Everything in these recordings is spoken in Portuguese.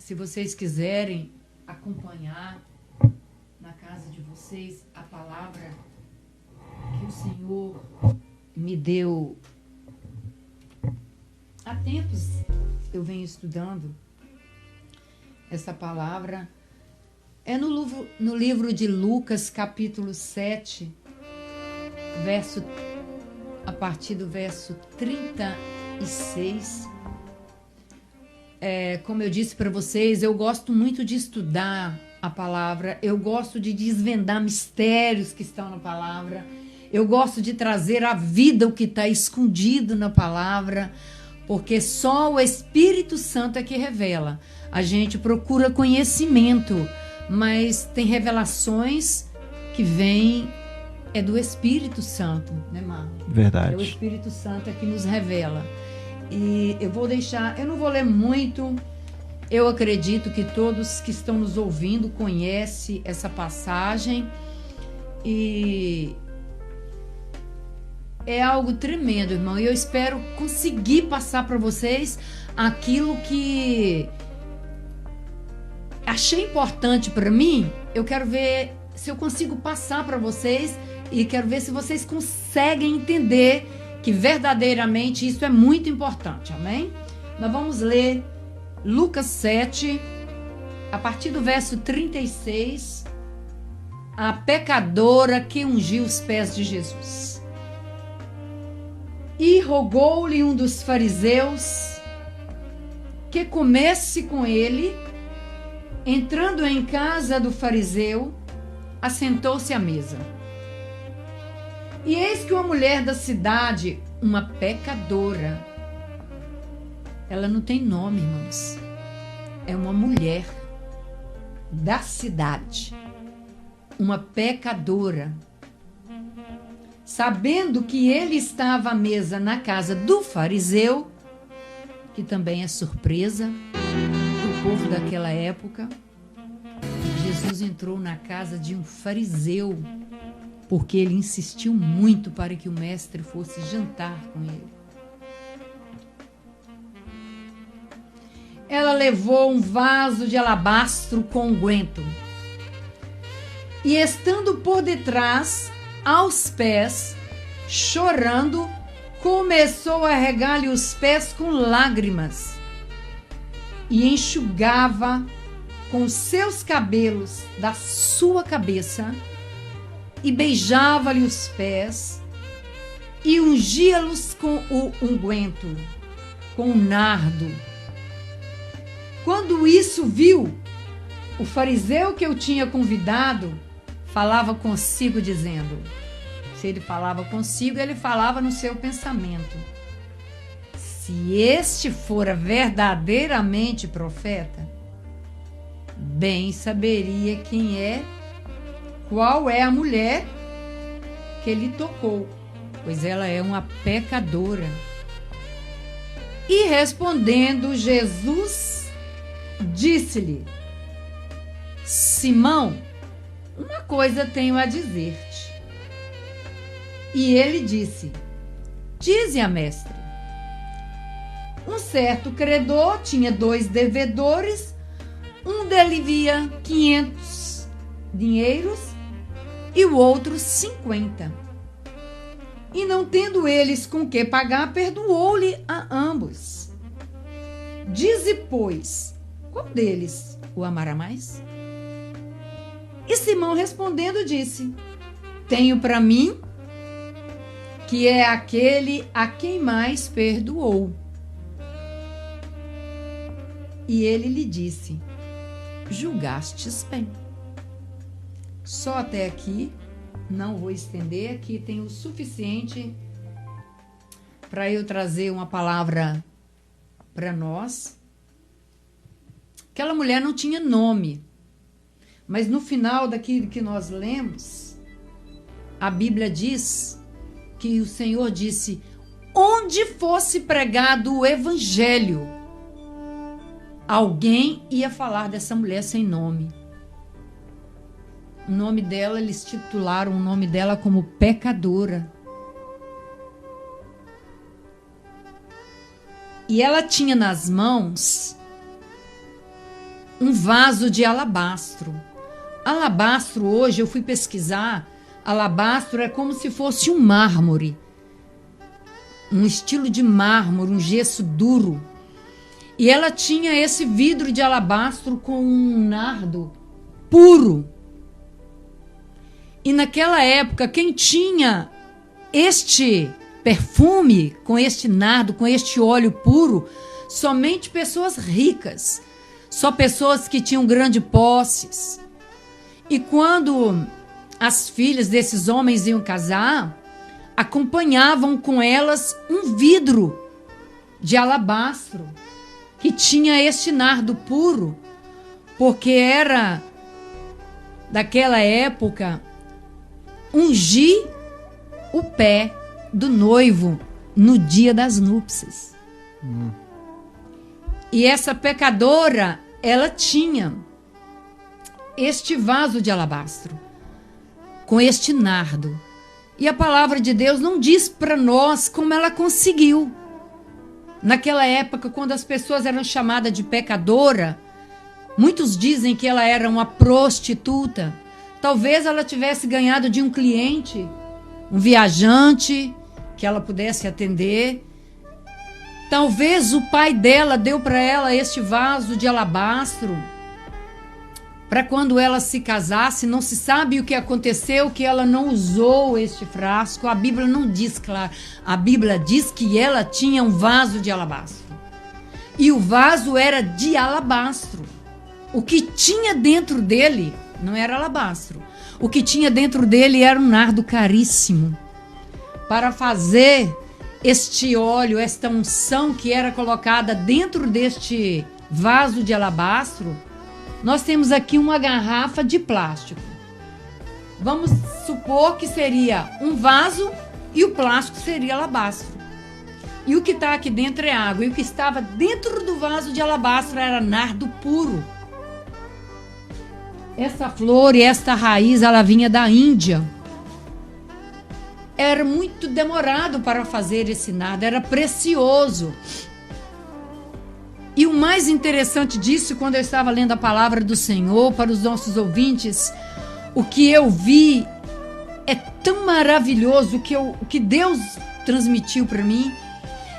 Se vocês quiserem acompanhar na casa de vocês a palavra que o Senhor me deu há tempos, eu venho estudando essa palavra. É no livro de Lucas, capítulo 7, a partir do verso 36. Como eu disse para vocês, eu gosto muito de estudar a palavra, eu gosto de desvendar mistérios que estão na palavra, eu gosto de trazer à vida o que está escondido na palavra, porque só o Espírito Santo é que revela. A gente procura conhecimento, mas tem revelações que vêm do Espírito Santo, né, Marlon? Verdade. É o Espírito Santo que nos revela. E eu não vou ler muito. Eu acredito que todos que estão nos ouvindo conhecem essa passagem. E é algo tremendo, irmão. E eu espero conseguir passar para vocês aquilo que achei importante para mim. Eu quero ver se eu consigo passar para vocês e quero ver se vocês conseguem entender que verdadeiramente isso é muito importante, amém? Nós vamos ler Lucas 7, a partir do verso 36, a pecadora que ungiu os pés de Jesus. E rogou-lhe um dos fariseus que comesse com ele. Entrando em casa do fariseu, assentou-se à mesa. E eis que uma mulher da cidade, uma pecadora, ela não tem nome, irmãos, é uma mulher da cidade, uma pecadora, sabendo que ele estava à mesa na casa do fariseu, que também é surpresa do povo daquela época, Jesus entrou na casa de um fariseu, porque ele insistiu muito para que o mestre fosse jantar com ele. Ela levou um vaso de alabastro com unguento e, estando por detrás, aos pés, chorando, começou a regar-lhe os pés com lágrimas e enxugava com os seus cabelos da sua cabeça e beijava-lhe os pés e ungia-los com o unguento, com o nardo. Quando isso viu, o fariseu que eu tinha convidado falava consigo dizendo, se ele falava consigo, ele falava no seu pensamento, se este fora verdadeiramente profeta, bem saberia qual é a mulher que lhe tocou, pois ela é uma pecadora. E respondendo Jesus, disse-lhe, Simão, uma coisa tenho a dizer-te. E ele disse, dize a mestre. Um certo credor tinha 2 devedores, um devia 500 dinheiros e o outro 50. E não tendo eles com que pagar, perdoou-lhe a ambos. Dize, pois, qual deles o amará mais? E Simão respondendo disse, tenho para mim que é aquele a quem mais perdoou. E ele lhe disse, julgastes bem. Só até aqui, não vou estender, aqui tem o suficiente para eu trazer uma palavra para nós. Aquela mulher não tinha nome, mas no final daquilo que nós lemos, a Bíblia diz que o Senhor disse, onde fosse pregado o evangelho, alguém ia falar dessa mulher sem nome. O nome dela, eles titularam o nome dela como pecadora. E ela tinha nas mãos um vaso de alabastro. Alabastro, hoje eu fui pesquisar, alabastro é como se fosse um mármore, um estilo de mármore, um gesso duro. E ela tinha esse vidro de alabastro com um nardo puro. E naquela época, quem tinha este perfume com este nardo, com este óleo puro, somente pessoas ricas, só pessoas que tinham grandes posses. E quando as filhas desses homens iam casar, acompanhavam com elas um vidro de alabastro que tinha este nardo puro, porque era daquela época ungir o pé do noivo no dia das núpcias. E essa pecadora, ela tinha este vaso de alabastro com este nardo. E a palavra de Deus não diz para nós como ela conseguiu. Naquela época, quando as pessoas eram chamadas de pecadora, muitos dizem que ela era uma prostituta. Talvez ela tivesse ganhado de um cliente, um viajante, que ela pudesse atender. Talvez o pai dela deu para ela este vaso de alabastro, para quando ela se casasse. Não se sabe o que aconteceu, que ela não usou este frasco. A Bíblia não diz, claro. A Bíblia diz que ela tinha um vaso de alabastro. E o vaso era de alabastro. O que tinha dentro dele não era alabastro. O que tinha dentro dele era um nardo caríssimo. Para fazer este óleo, esta unção que era colocada dentro deste vaso de alabastro, nós temos aqui uma garrafa de plástico. Vamos supor que seria um vaso e o plástico seria alabastro. E o que está aqui dentro é água. E o que estava dentro do vaso de alabastro era nardo puro. Essa flor e esta raiz, ela vinha da Índia. Era muito demorado para fazer esse nardo, era precioso. E o mais interessante disso, quando eu estava lendo a palavra do Senhor para os nossos ouvintes, o que eu vi é tão maravilhoso, o que Deus transmitiu para mim,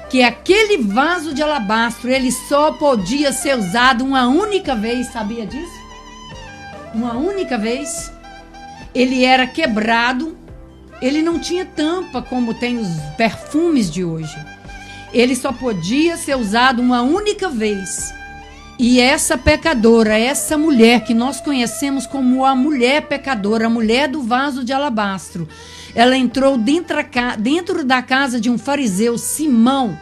que aquele vaso de alabastro, ele só podia ser usado uma única vez, sabia disso? Uma única vez. Ele era quebrado, ele não tinha tampa como tem os perfumes de hoje. Ele só podia ser usado uma única vez. E essa pecadora, essa mulher que nós conhecemos como a mulher pecadora, a mulher do vaso de alabastro, ela entrou dentro da casa de um fariseu, Simão,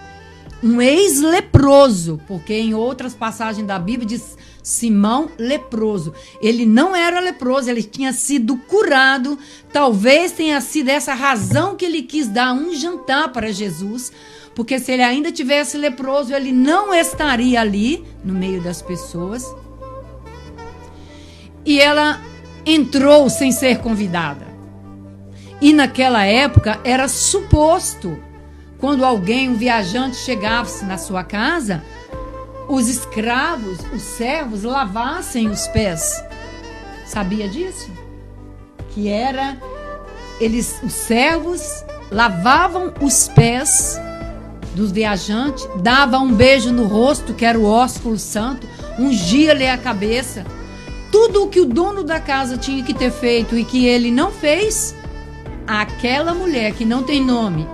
um ex-leproso, porque em outras passagens da Bíblia diz Simão leproso. Ele não era leproso, ele tinha sido curado. Talvez tenha sido essa razão que ele quis dar um jantar para Jesus, porque se ele ainda tivesse leproso, ele não estaria ali no meio das pessoas. E ela entrou sem ser convidada. E naquela época era suposto, quando alguém, um viajante, chegasse na sua casa, os escravos, os servos, lavassem os pés. Sabia disso? Que era, os servos lavavam os pés dos viajantes, davam um beijo no rosto, que era o ósculo santo, ungia-lhe a cabeça. Tudo o que o dono da casa tinha que ter feito e que ele não fez, aquela mulher que não tem nome,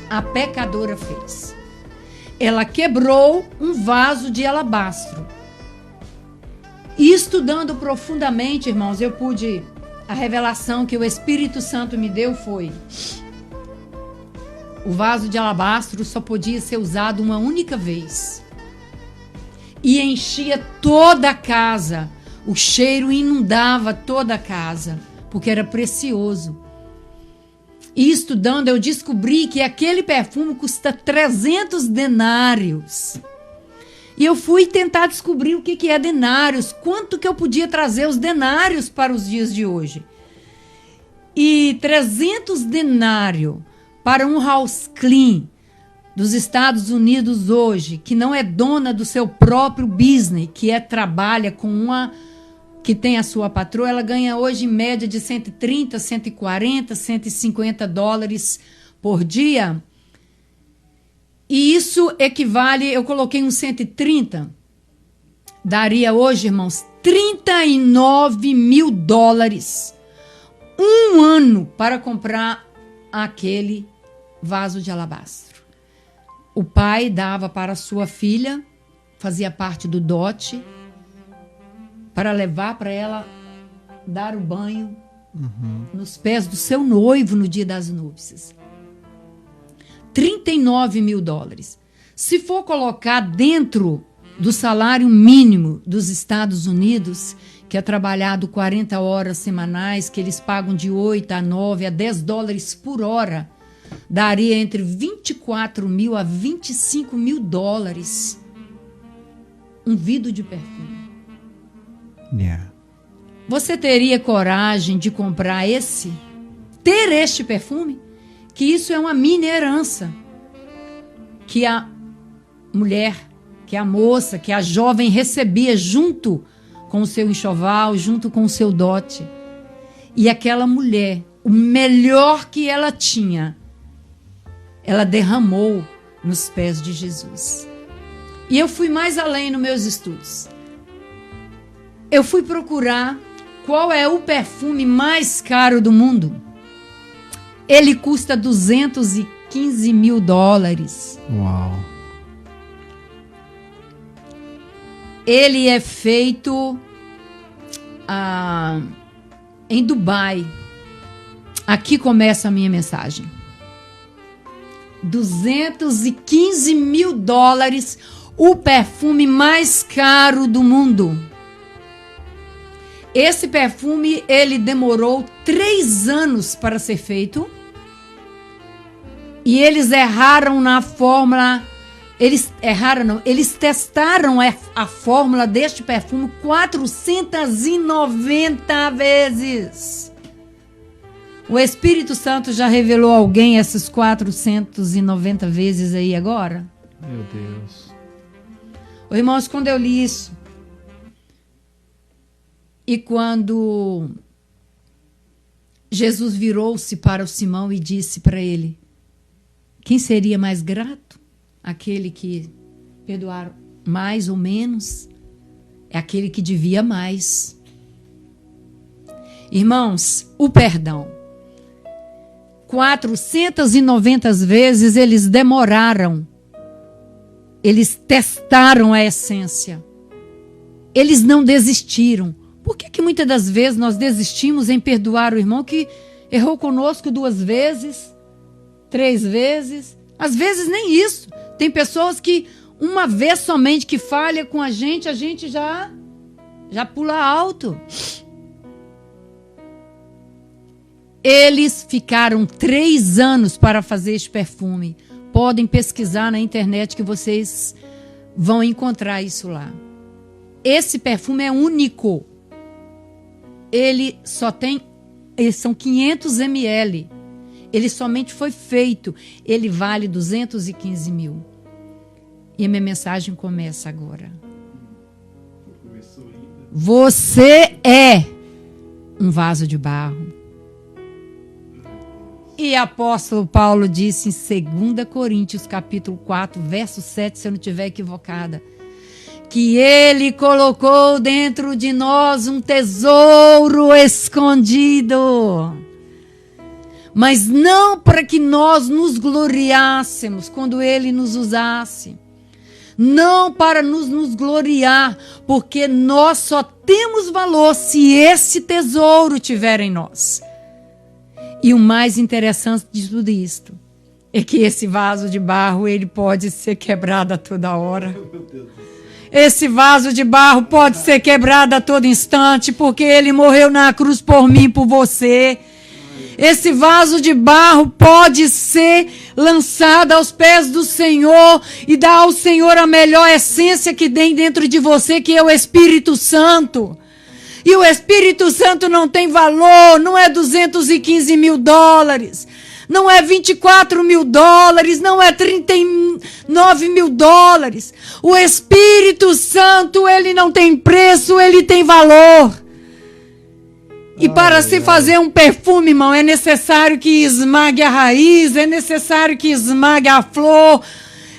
a pecadora, fez. Ela quebrou um vaso de alabastro. E estudando profundamente, irmãos, a revelação que o Espírito Santo me deu foi: o vaso de alabastro só podia ser usado uma única vez. E enchia toda a casa. O cheiro inundava toda a casa, porque era precioso. E estudando, eu descobri que aquele perfume custa 300 denários. E eu fui tentar descobrir o que é denários, quanto que eu podia trazer os denários para os dias de hoje. E 300 denários para um house clean, dos Estados Unidos hoje, que não é dona do seu próprio business, trabalha com uma que tem a sua patroa, ela ganha hoje em média de 130, 140, 150 dólares por dia. E isso equivale, eu coloquei uns 130, daria hoje, irmãos, 39 mil dólares. Um ano para comprar aquele vaso de alabastro. O pai dava para sua filha, fazia parte do dote, para levar para ela dar o banho nos pés do seu noivo no dia das núpcias. 39 mil dólares. Se for colocar dentro do salário mínimo dos Estados Unidos, que é trabalhado 40 horas semanais, que eles pagam de 8 a 9 a 10 dólares por hora, daria entre 24 mil a 25 mil dólares um vidro de perfume. Yeah. Você teria coragem de comprar ter este perfume? Que isso é uma mini herança que a mulher, que a moça, que a jovem recebia junto com o seu enxoval, junto com o seu dote. E aquela mulher, o melhor que ela tinha, ela derramou nos pés de Jesus. E eu fui mais além nos meus estudos. Eu fui procurar qual é o perfume mais caro do mundo. Ele custa 215 mil dólares. Uau! Ele é feito em Dubai. Aqui começa a minha mensagem. 215 mil dólares, o perfume mais caro do mundo. Esse perfume, ele demorou 3 anos para ser feito. E eles erraram na fórmula. Eles testaram a fórmula deste perfume 490 vezes. O Espírito Santo já revelou a alguém essas 490 vezes aí agora? Meu Deus. Ô, irmãos, quando eu li isso, e quando Jesus virou-se para o Simão e disse para ele, quem seria mais grato? Aquele que perdoar mais ou menos? É aquele que devia mais. Irmãos, o perdão. 490 vezes eles demoraram. Eles testaram a essência. Eles não desistiram. Por que muitas das vezes nós desistimos em perdoar o irmão que errou conosco 2 vezes, 3 vezes? Às vezes nem isso. Tem pessoas que uma vez somente que falha com a gente já pula alto. Eles ficaram 3 anos para fazer este perfume. Podem pesquisar na internet que vocês vão encontrar isso lá. Esse perfume é único. Ele são 500 ml. Ele somente foi feito. Ele vale 215 mil. E a minha mensagem começa agora. Você é um vaso de barro. E apóstolo Paulo disse em 2 Coríntios capítulo 4, verso 7, se eu não estiver equivocada, que ele colocou dentro de nós um tesouro escondido. Mas não para que nós nos gloriássemos quando ele nos usasse. Não para nos gloriar, porque nós só temos valor se esse tesouro estiver em nós. E o mais interessante de tudo isto é que esse vaso de barro, ele pode ser quebrado a toda hora. Esse vaso de barro pode ser quebrado a todo instante, porque ele morreu na cruz por mim, por você. Esse vaso de barro pode ser lançado aos pés do Senhor e dar ao Senhor a melhor essência que tem dentro de você, que é o Espírito Santo. E o Espírito Santo não tem valor, não é 215 mil dólares. não é 24 mil dólares, não é 39 mil dólares. O Espírito Santo, ele não tem preço, ele tem valor. E para se fazer um perfume, irmão, é necessário que esmague a raiz, é necessário que esmague a flor,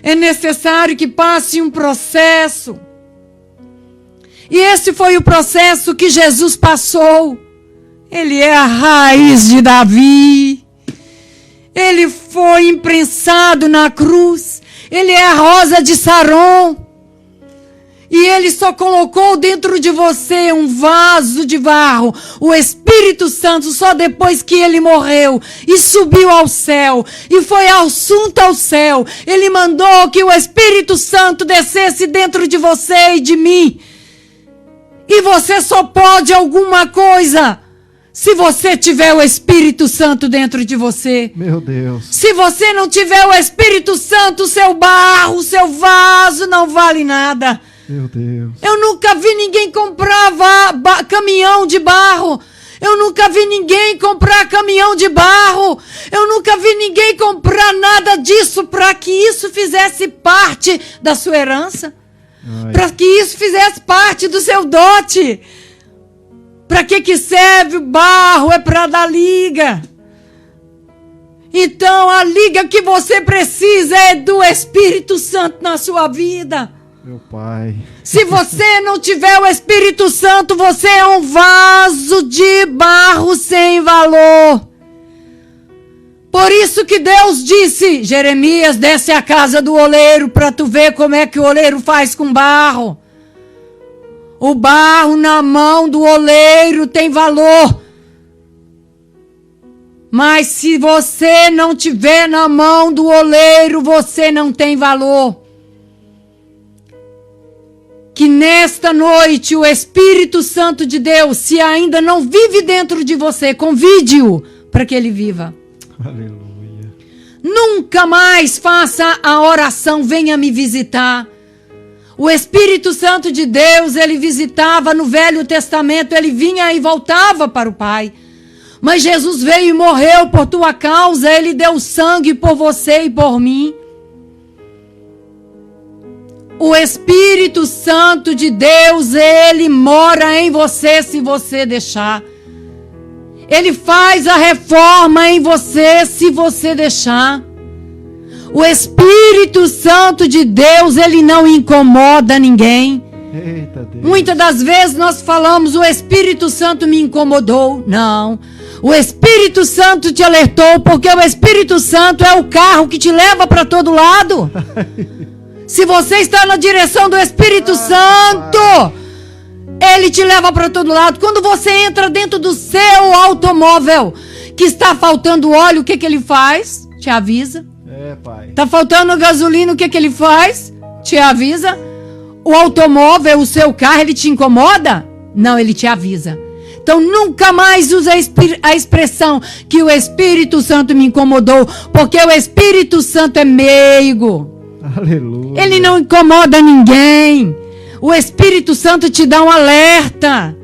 é necessário que passe um processo. E esse foi o processo que Jesus passou. Ele é a raiz de Davi. Ele foi imprensado na cruz. Ele é a rosa de Saron. E ele só colocou dentro de você um vaso de barro. O Espírito Santo só depois que ele morreu e subiu ao céu. E foi assunto ao céu. Ele mandou que o Espírito Santo descesse dentro de você e de mim. E você só pode alguma coisa se você tiver o Espírito Santo dentro de você. Meu Deus. Se você não tiver o Espírito Santo, o seu barro, o seu vaso não vale nada. Meu Deus. Eu nunca vi ninguém comprar caminhão de barro. Eu nunca vi ninguém comprar caminhão de barro. Eu nunca vi ninguém comprar nada disso para que isso fizesse parte da sua herança. Para que isso fizesse parte do seu dote. Para que serve o barro? É para dar liga. Então a liga que você precisa é do Espírito Santo na sua vida. Meu Pai. Se você não tiver o Espírito Santo, você é um vaso de barro sem valor. Por isso que Deus disse, Jeremias, desce à casa do oleiro para tu ver como é que o oleiro faz com barro. O barro na mão do oleiro tem valor. Mas se você não tiver na mão do oleiro, você não tem valor. Que nesta noite o Espírito Santo de Deus, se ainda não vive dentro de você, convide-o para que ele viva. Aleluia. Nunca mais faça a oração, venha me visitar. O Espírito Santo de Deus, ele visitava no Velho Testamento, ele vinha e voltava para o Pai. Mas Jesus veio e morreu por tua causa, ele deu sangue por você e por mim. O Espírito Santo de Deus, ele mora em você se você deixar. Ele faz a reforma em você se você deixar. O Espírito Santo de Deus, ele não incomoda ninguém. Eita Deus. Muitas das vezes nós falamos, o Espírito Santo me incomodou. Não. O Espírito Santo te alertou, porque o Espírito Santo é o carro que te leva para todo lado. Se você está na direção do Espírito Santo, ele te leva para todo lado. Quando você entra dentro do seu automóvel, que está faltando óleo, o que ele faz? Te avisa. Pai. Está faltando gasolina, o que ele faz? Te avisa. O automóvel, o seu carro, ele te incomoda? Não, ele te avisa. Então nunca mais use a expressão que o Espírito Santo me incomodou, porque o Espírito Santo é meigo. Aleluia. Ele não incomoda ninguém. O Espírito Santo te dá um alerta.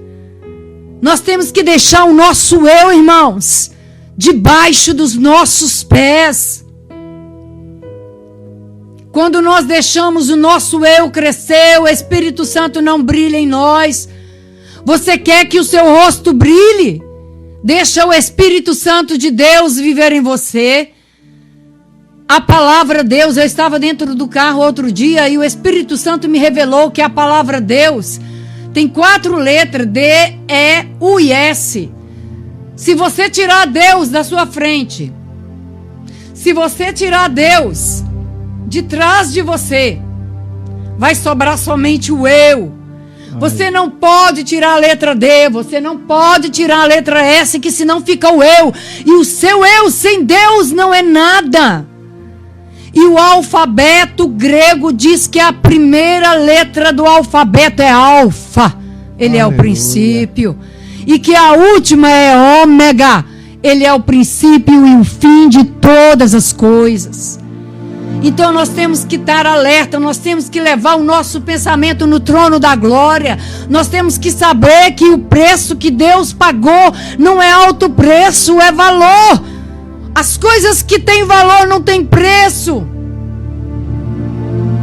Nós temos que deixar o nosso eu, irmãos, debaixo dos nossos pés. Quando nós deixamos o nosso eu crescer, o Espírito Santo não brilha em nós. Você quer que o seu rosto brilhe? Deixa o Espírito Santo de Deus viver em você. A palavra Deus, eu estava dentro do carro outro dia e o Espírito Santo me revelou que a palavra Deus tem 4 letras, D, E, U e S. Se você tirar Deus da sua frente, se você tirar Deus de trás de você, vai sobrar somente o eu. Você não pode tirar a letra D, você não pode tirar a letra S, que senão fica o eu. E o seu eu sem Deus não é nada. E o alfabeto grego diz que a primeira letra do alfabeto é alfa. Ele é o princípio. E que a última é ômega. Ele é o princípio e o fim de todas as coisas. Então nós temos que estar alerta, nós temos que levar o nosso pensamento no trono da glória. Nós temos que saber que o preço que Deus pagou não é alto preço, é valor. As coisas que têm valor não têm preço.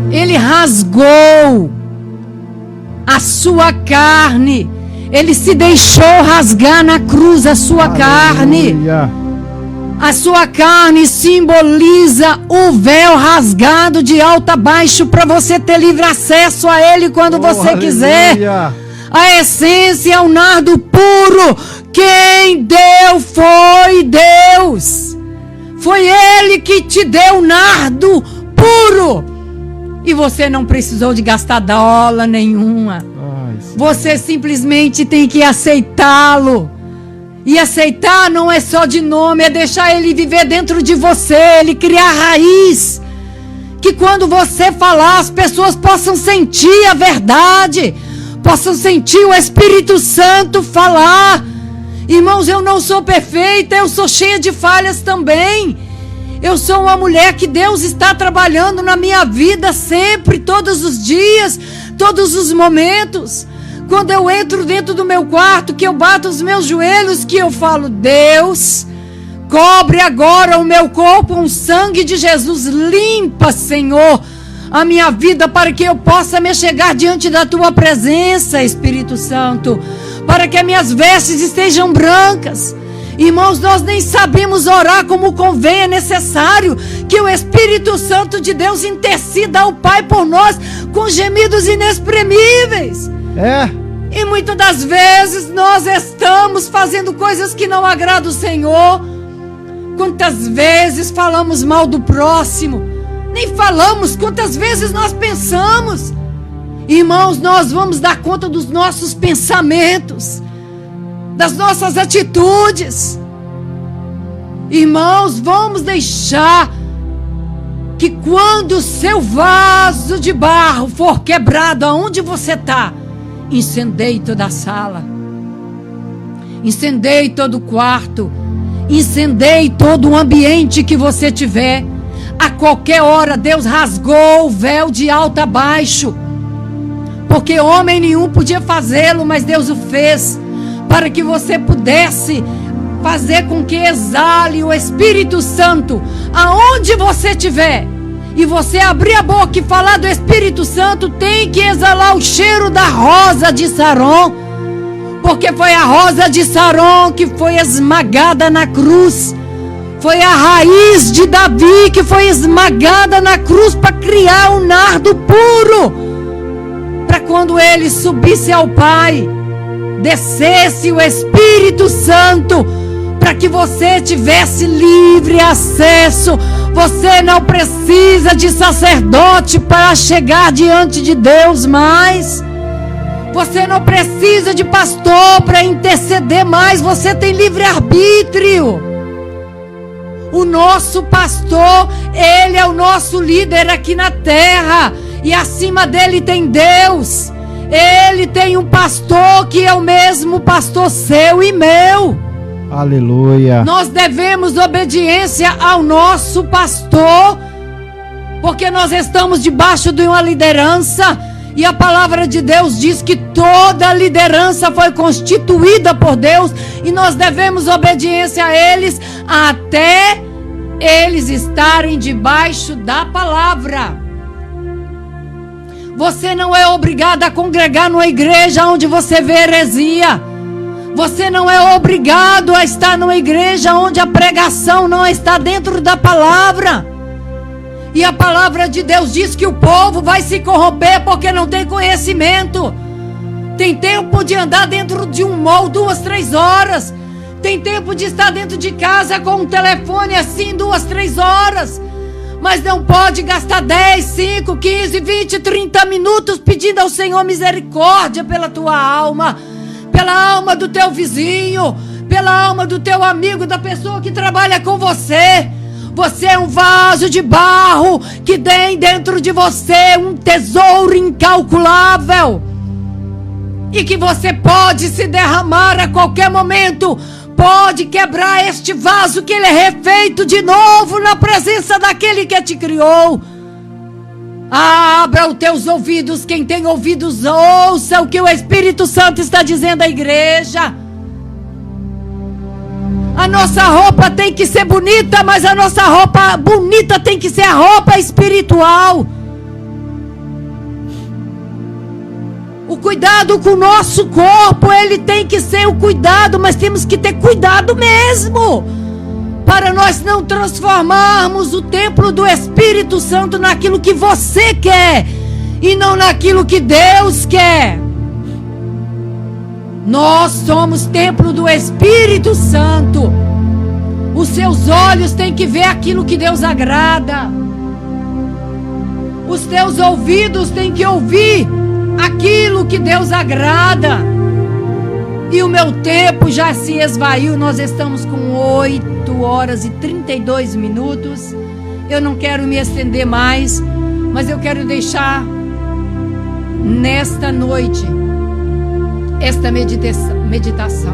Ele rasgou a sua carne. Ele se deixou rasgar na cruz a sua carne. A sua carne simboliza o véu rasgado de alto a baixo para você ter livre acesso a ele quando você quiser. A essência é o nardo puro. Quem deu foi Deus. Foi Ele que te deu o nardo puro. E você não precisou de gastar dólar nenhuma. Você simplesmente tem que aceitá-lo. E aceitar não é só de nome, é deixar ele viver dentro de você, ele criar raiz. Que quando você falar, as pessoas possam sentir a verdade, possam sentir o Espírito Santo falar. Irmãos, eu não sou perfeita, eu sou cheia de falhas também. Eu sou uma mulher que Deus está trabalhando na minha vida sempre, todos os dias, todos os momentos. Quando eu entro dentro do meu quarto, que eu bato os meus joelhos, que eu falo: Deus, cobre agora o meu corpo com o sangue de Jesus. Limpa, Senhor, a minha vida para que eu possa me chegar diante da Tua presença, Espírito Santo. Para que as minhas vestes estejam brancas. Irmãos, nós nem sabemos orar como convém. É necessário que o Espírito Santo de Deus interceda ao Pai por nós com gemidos inexprimíveis. E muitas das vezes nós estamos fazendo coisas que não agradam o Senhor. Quantas vezes falamos mal do próximo? Nem falamos. Quantas vezes nós pensamos? Irmãos, nós vamos dar conta dos nossos pensamentos, das nossas atitudes. Irmãos, vamos deixar que quando o seu vaso de barro for quebrado aonde você está, incendeie toda a sala, incendeie todo o quarto, incendeie todo o ambiente que você tiver. A qualquer hora Deus rasgou o véu de alto a baixo, porque homem nenhum podia fazê-lo, mas Deus o fez, para que você pudesse fazer com que exale o Espírito Santo aonde você estiver. E você abrir a boca e falar do Espírito Santo, tem que exalar o cheiro da rosa de Saron, porque foi a rosa de Saron que foi esmagada na cruz. Foi a raiz de Davi que foi esmagada na cruz para criar um nardo puro. Para quando ele subisse ao Pai, descesse o Espírito Santo, para que você tivesse livre acesso. Você não precisa de sacerdote para chegar diante de Deus mais. Você não precisa de pastor para interceder mais. Você tem livre-arbítrio. O nosso pastor, ele é o nosso líder aqui na terra. E acima dele tem Deus. Ele tem um pastor que é o mesmo pastor seu e meu. Aleluia. Nós devemos obediência ao nosso pastor, porque nós estamos debaixo de uma liderança. E a palavra de Deus diz que toda a liderança foi constituída por Deus. E nós devemos obediência a eles até eles estarem debaixo da palavra. Você não é obrigado a congregar numa igreja onde você vê heresia. Você não é obrigado a estar numa igreja onde a pregação não está dentro da palavra. E a palavra de Deus diz que o povo vai se corromper porque não tem conhecimento. Tem tempo de andar dentro de um mall 2, 3 horas. Tem tempo de estar dentro de casa com um telefone assim 2, 3 horas. Mas não pode gastar 10, 5, 15, 20, 30 minutos pedindo ao Senhor misericórdia pela tua alma, pela alma do teu vizinho, pela alma do teu amigo, da pessoa que trabalha com você. Você é um vaso de barro que tem dentro de você um tesouro incalculável e que você pode se derramar a qualquer momento. Pode quebrar este vaso que ele é refeito de novo na presença daquele que te criou. Abra os teus ouvidos, quem tem ouvidos ouça o que o Espírito Santo está dizendo à igreja. A nossa roupa tem que ser bonita, mas a nossa roupa bonita tem que ser a roupa espiritual. O cuidado com o nosso corpo, ele tem que ser o cuidado, mas temos que ter cuidado mesmo, para nós não transformarmos o templo do Espírito Santo naquilo que você quer e não naquilo que Deus quer. Nós somos templo do Espírito Santo. Os seus olhos têm que ver aquilo que Deus agrada. Os teus ouvidos têm que ouvir aquilo que Deus agrada. E o meu tempo já se esvaiu. Nós estamos com 8 horas e 32 minutos. Eu não quero me estender mais, mas eu quero deixar nesta noite esta meditação.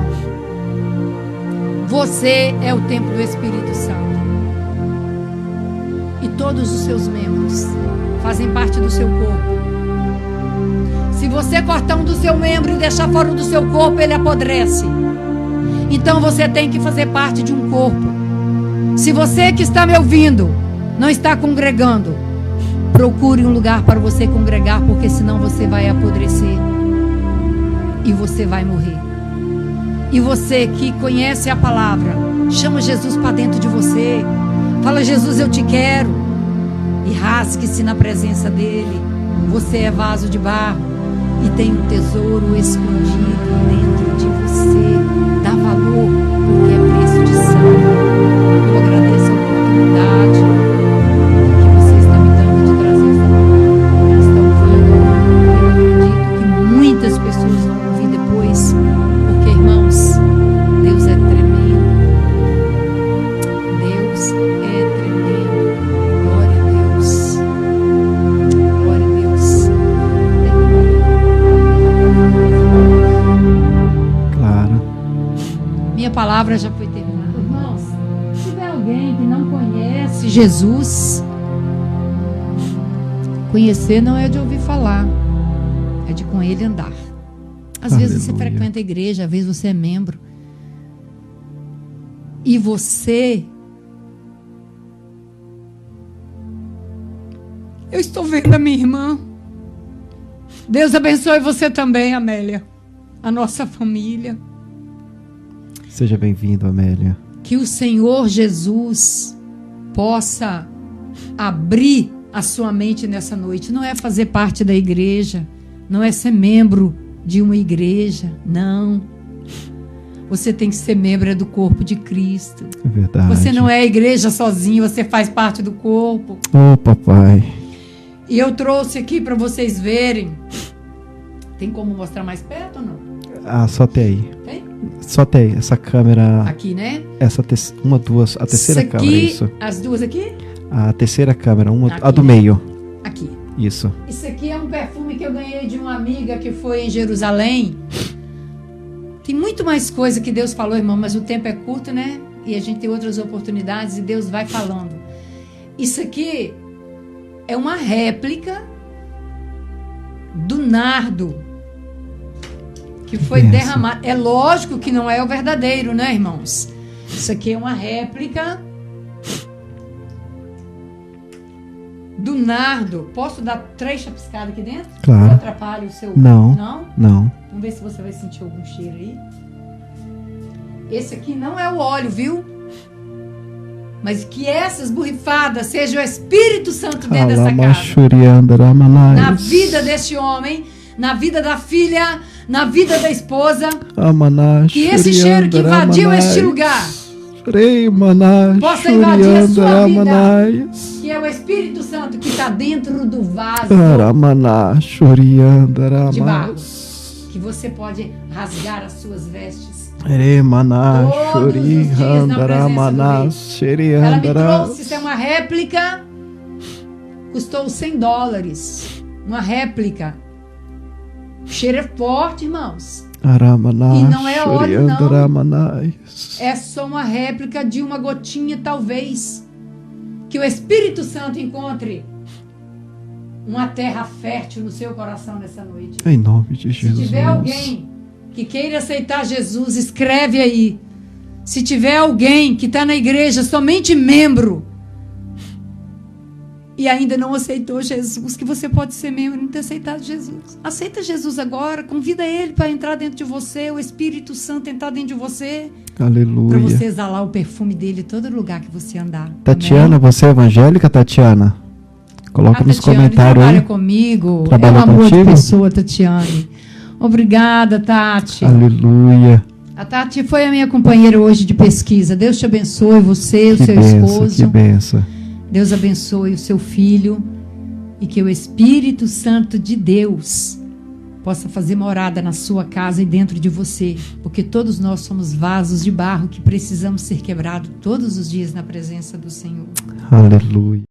Você é o templo do Espírito Santo. E todos os seus membros fazem parte do seu corpo. Se você cortar um do seu membro e deixar fora do seu corpo, ele apodrece. Então você tem que fazer parte de um corpo. Se você que está me ouvindo não está congregando, procure um lugar para você congregar, porque senão você vai apodrecer e você vai morrer. E você que conhece a palavra, chama Jesus para dentro de você. Fala: Jesus, eu te quero. E rasgue-se na presença dele. Você é vaso de barro e tem um tesouro escondido dentro de você. Dá valor, porque é preço de sangue. Eu agradeço a oportunidade que você está me dando de trazer essa palavra. Estão ouvindo. Eu acredito que muitas pessoas vão ouvir depois, porque, irmãos, Deus é tremendo. Deus é tremendo. Glória a Deus. Glória a Deus. Claro. Minha palavra já foi terminada. Irmãos, se tiver alguém que não conhece Jesus, conhecer não é de ouvir falar, é de com ele andar. Às vezes você frequenta a igreja, às vezes você é membro. E você... Eu estou vendo a minha irmã. Deus abençoe você também, Amélia. A nossa família. Seja bem-vindo, Amélia. Que o Senhor Jesus possa abrir a sua mente nessa noite. Não é fazer parte da igreja, não é ser membro de uma igreja, não. Você tem que ser membro do corpo de Cristo. É verdade. Você não é a igreja sozinho, você faz parte do corpo. Oh, papai. E eu trouxe aqui para vocês verem. Tem como mostrar mais perto ou não? Ah, só até aí. Tem? Só até aí. Essa câmera... Aqui, né? Essa uma, duas... A terceira Isso aqui, câmera, isso. as duas aqui? A terceira câmera, Aqui, a do meio. Aqui. Isso. Isso aqui é um perfume que eu ganhei de uma amiga que foi em Jerusalém. Tem muito mais coisa que Deus falou, irmão, mas o tempo é curto, né? E a gente tem outras oportunidades e Deus vai falando. Isso aqui é uma réplica do nardo que foi derramado. É lógico que não é o verdadeiro, né, irmãos? Isso aqui é uma réplica do nardo. Posso dar 3 chapiscadas aqui dentro? Claro. Não atrapalha o seu... Não. Não? Não. Vamos ver se você vai sentir algum cheiro aí. Esse aqui não é o óleo, viu? Mas que essas borrifadas seja o Espírito Santo dentro dessa casa. Na vida deste homem, na vida da filha, na vida da esposa. Que esse cheiro que invadiu este lugar possa invadir a sua vida. Que é o Espírito Santo que está dentro do vaso de barro. Que você pode rasgar as suas vestes. Todos os dias na presença do Rei. Ela me trouxe, isso é uma réplica. Custou $100. Uma réplica. O cheiro é forte, irmãos. E não é óleo, não. É só uma réplica de uma gotinha, talvez. Que o Espírito Santo encontre uma terra fértil no seu coração nessa noite. Em nome de Jesus. Se tiver alguém que queira aceitar Jesus, escreve aí. Se tiver alguém que está na igreja, somente membro, e ainda não aceitou Jesus, que você pode ser membro e não ter aceitado Jesus. Aceita Jesus agora, convida Ele para entrar dentro de você, o Espírito Santo entrar dentro de você. Aleluia. Para você exalar o perfume dele em todo lugar que você andar. Tatiana, Amém? você é evangélica, Tatiana? Coloca nos Tatiane comentários trabalha aí. comigo. Trabalha é um amor contigo? de pessoa, Tatiane. Obrigada, Tati. Aleluia. A Tati foi a minha companheira hoje de pesquisa. Deus te abençoe, você, o Que seu benção, esposo. que benção. Deus abençoe o seu filho e que o Espírito Santo de Deus possa fazer morada na sua casa e dentro de você, porque todos nós somos vasos de barro que precisamos ser quebrados todos os dias na presença do Senhor. Aleluia.